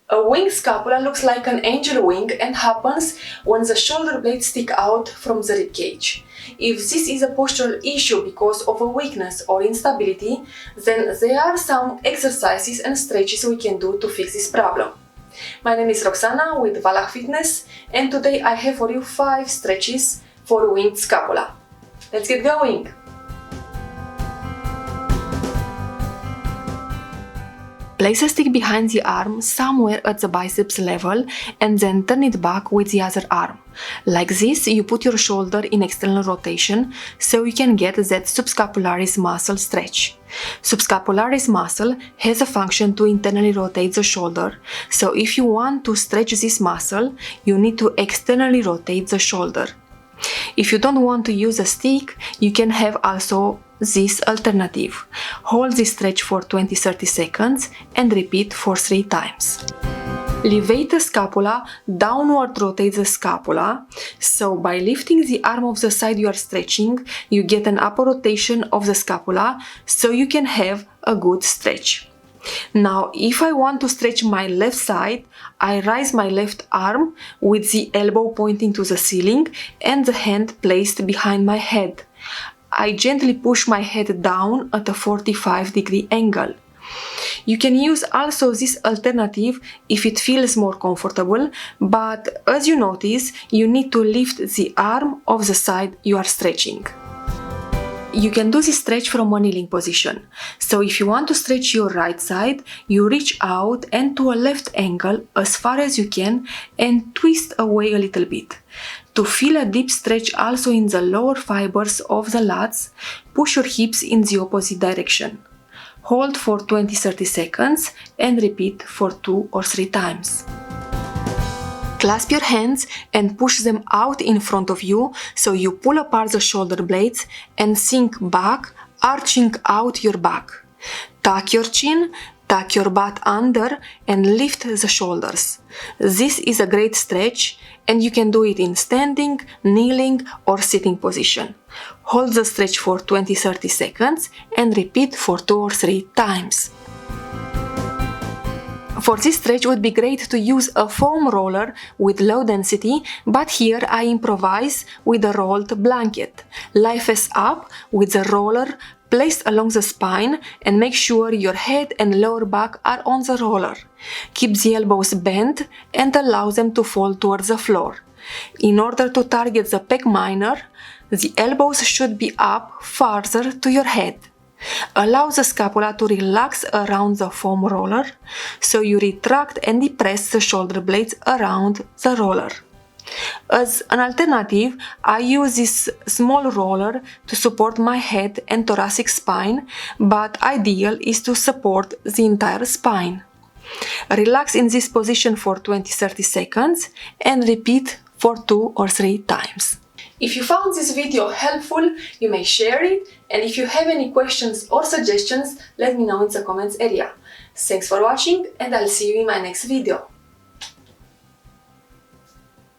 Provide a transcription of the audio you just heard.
A wing scapula looks like an angel wing and happens when the shoulder blades stick out from the rib cage. If this is a postural issue because of a weakness or instability, then there are some exercises and stretches we can do to fix this problem. My name is Roxana with Valach Fitness, and today I have for you 5 stretches for winged scapula. Let's get going! Place a stick behind the arm somewhere at the biceps level and then turn it back with the other arm. Like this, you put your shoulder in external rotation so you can get that subscapularis muscle stretch. Subscapularis muscle has a function to internally rotate the shoulder, so if you want to stretch this muscle, you need to externally rotate the shoulder. If you don't want to use a stick, you can have also this alternative. Hold this stretch for 20-30 seconds and repeat for 3 times. Levate the scapula, downward rotate the scapula, so by lifting the arm of the side you are stretching, you get an upper rotation of the scapula so you can have a good stretch. Now, if I want to stretch my left side, I raise my left arm with the elbow pointing to the ceiling and the hand placed behind my head. I gently push my head down at a 45-degree angle. You can use also this alternative if it feels more comfortable, but as you notice, you need to lift the arm of the side you are stretching. You can do this stretch from a kneeling position. So if you want to stretch your right side, you reach out and to a left angle as far as you can and twist away a little bit. To feel a deep stretch also in the lower fibers of the lats, push your hips in the opposite direction. Hold for 20-30 seconds and repeat for 2 or 3 times. Clasp your hands and push them out in front of you so you pull apart the shoulder blades and sink back, arching out your back. Tuck your chin, tuck your butt under and lift the shoulders. This is a great stretch and you can do it in standing, kneeling or sitting position. Hold the stretch for 20-30 seconds and repeat for 2 or 3 times. For this stretch it would be great to use a foam roller with low density, but here I improvise with a rolled blanket. Lie face up with the roller placed along the spine and make sure your head and lower back are on the roller. Keep the elbows bent and allow them to fall towards the floor. In order to target the pec minor, the elbows should be up farther to your head. Allow the scapula to relax around the foam roller, so you retract and depress the shoulder blades around the roller. As an alternative, I use this small roller to support my head and thoracic spine, but ideal is to support the entire spine. Relax in this position for 20-30 seconds and repeat for 2 or 3 times. If you found this video helpful, you may share it, and if you have any questions or suggestions, let me know in the comments area. Thanks for watching and I'll see you in my next video.